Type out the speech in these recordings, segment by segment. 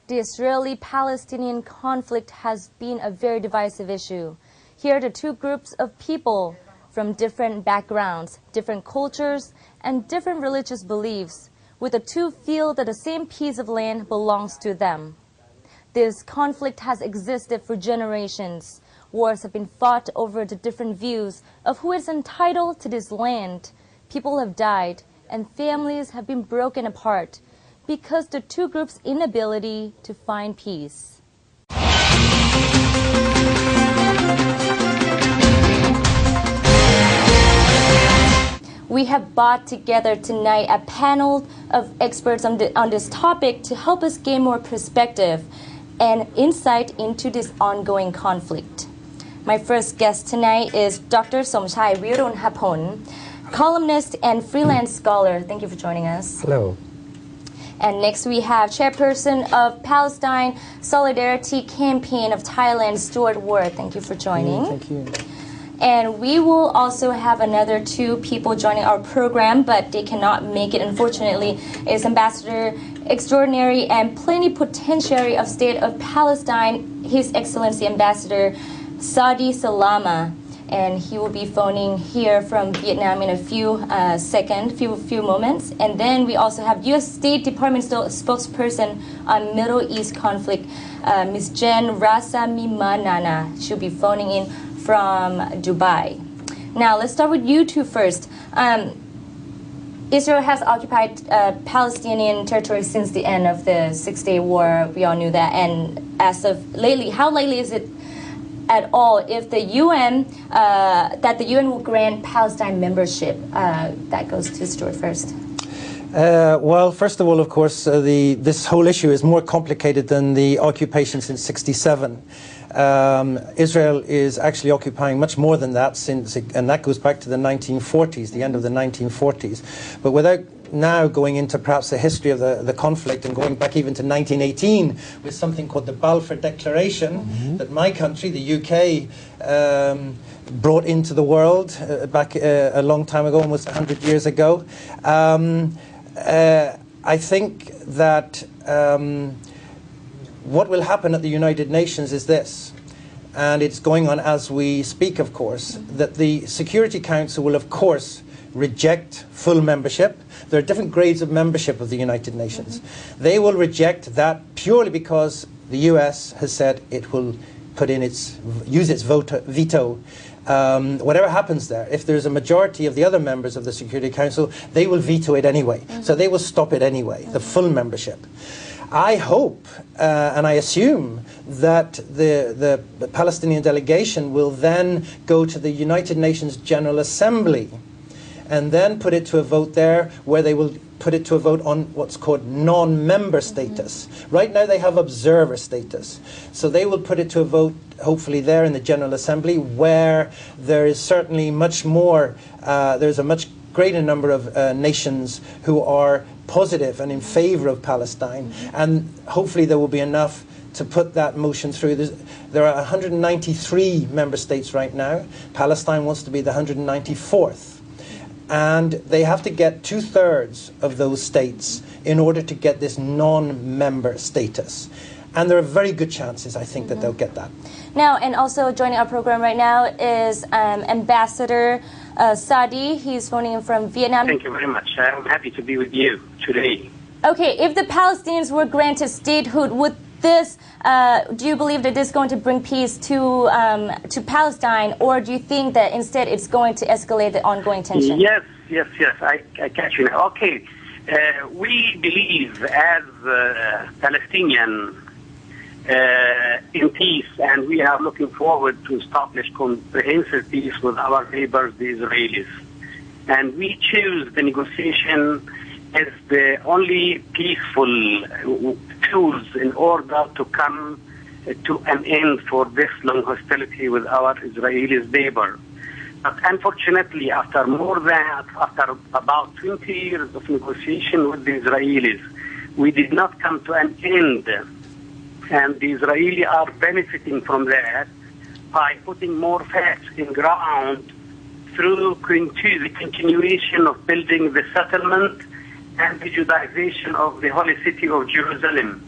The Israeli-Palestinian conflict has been a very divisive issue. Here are the two groups of people from different backgrounds, different cultures, and different religious beliefs, with the two feel that the same piece of land belongs to them. This conflict has existed for generations. Wars have been fought over the different views of who is entitled to this land. People have died, and families have been broken apart because the two groups' inability to find peace. We have brought together tonight a panel of experts on this topic to help us gain more perspective and insight into this ongoing conflict. My first guest tonight is Dr. Somchai Virunhapon, columnist and freelance scholar. Thank you for joining us. Hello. And next we have Chairperson of Palestine Solidarity Campaign of Thailand, Stuart Ward. Thank you for joining. Thank you. And we will also have another two people joining our program, but they cannot make it, unfortunately. Is Ambassador Extraordinary and Plenipotentiary of State of Palestine, His Excellency Ambassador Sadi Salama. And he will be phoning here from Vietnam in a few few moments. And then we also have U.S. State Department spokesperson on Middle East conflict, Ms. Jen Rasamimanana. She'll be phoning in from Dubai. Now, let's start with you two first. Israel has occupied Palestinian territory since the end of the Six-Day War. We all knew that. And as of lately, how likely is it at all if the UN will grant Palestine membership? That goes to Stuart first. Well, first of all, of course, this whole issue is more complicated than the occupation since '67. Israel is actually occupying much more than that, and that goes back to the 1940s, the end of the 1940s. But without now going into perhaps the history of the conflict and going back even to 1918 with something called the Balfour Declaration that my country, the UK, brought into the world back a long time ago, almost 100 years ago. I think that what will happen at the United Nations is this, and it's going on as we speak, of course, that the Security Council will, of course, reject full membership. There are different grades of membership of the United Nations. They will reject that purely because the US has said it will use its veto. Whatever happens there, if there's a majority of the other members of the Security Council, they will veto it anyway. So they will stop it anyway, the full membership. I hope and I assume that the Palestinian delegation will then go to the United Nations General Assembly and then put it to a vote there, where they will put it to a vote on what's called non-member status. Right now they have observer status. So they will put it to a vote, hopefully there in the General Assembly, where there is certainly much more, there's a much greater number of nations who are positive and in favor of Palestine. And hopefully there will be enough to put that motion through. There are 193 member states right now. Palestine wants to be the 194th. And they have to get 2/3 of those states in order to get this non-member status. And there are very good chances, I think, that they'll get that. Now, and also joining our program right now is Ambassador Sadi. He's phoning in from Vietnam. Thank you very much. I'm happy to be with you today. Okay, if the Palestinians were granted statehood, would this, do you believe that this is going to bring peace to Palestine, or do you think that instead it's going to escalate the ongoing tension? Yes. I catch you now. Okay, we believe as Palestinian in peace, and we are looking forward to establish comprehensive peace with our neighbors, the Israelis. And we choose the negotiation as the only peaceful tools in order to come to an end for this long hostility with our Israeli neighbor. But unfortunately, after about 20 years of negotiation with the Israelis, we did not come to an end. And the Israelis are benefiting from that by putting more facts in ground through the continuation of building the settlement and the Judaization of the holy city of Jerusalem.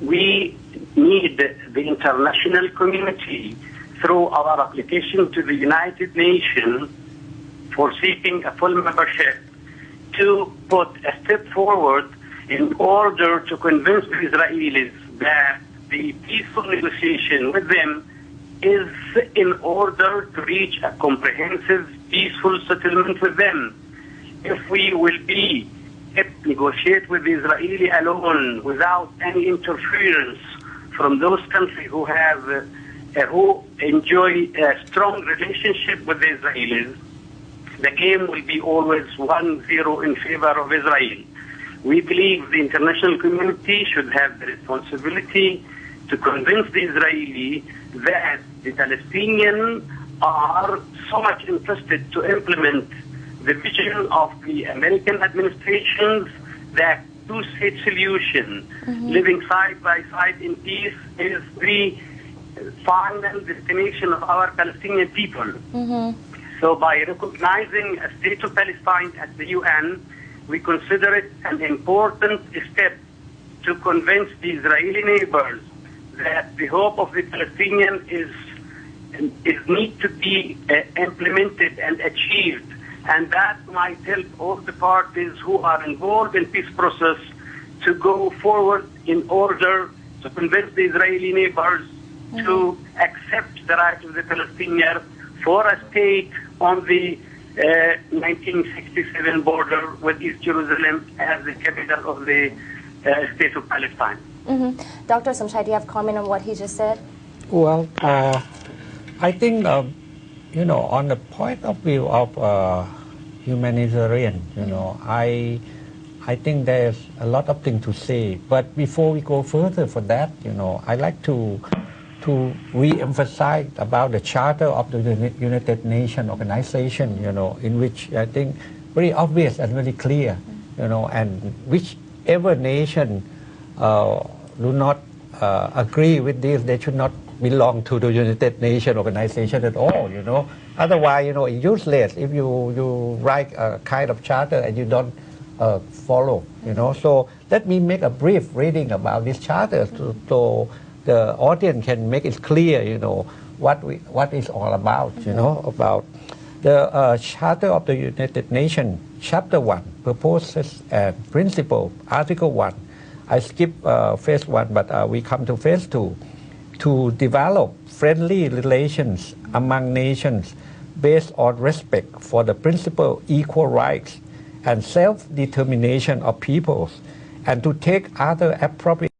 We need the international community, through our application to the United Nations for seeking a full membership, to put a step forward in order to convince the Israelis that the peaceful negotiation with them is in order to reach a comprehensive, peaceful settlement with them. If we will negotiate with the Israeli alone without any interference from those countries who enjoy a strong relationship with the Israelis, the game will be always 1-0 in favor of Israel. We believe the international community should have the responsibility to convince the Israeli that the Palestinians are so much interested to implement the vision of the American administrations that two-state solution, living side by side in peace, is the final destination of our Palestinian people. So by recognizing a state of Palestine at the UN, we consider it an important step to convince the Israeli neighbors that the hope of the Palestinians is need to be implemented and achieved, and that might help all the parties who are involved in peace process to go forward in order to convince the Israeli neighbors to accept the right of the Palestinians for a state on the 1967 border with East Jerusalem as the capital of the state of Palestine. Dr. Somchai, do you have a comment on what he just said? Well, I think, on the point of view of humanitarian, I think there's a lot of things to say. But before we go further for that, I'd like to re-emphasize about the Charter of the United Nations Organization, in which I think very obvious and very clear, and whichever nation do not agree with this, they should not belong to the United Nations Organization at all, Otherwise, it's useless if you write a kind of charter and you don't follow, So let me make a brief reading about this charter so the audience can make it clear, what it's all about, about the Charter of the United Nations, Chapter 1, Purposes and Principles, Article 1. I skip phase 1, but we come to phase 2. To develop friendly relations among nations based on respect for the principle equal rights and self-determination of peoples, and to take other appropriate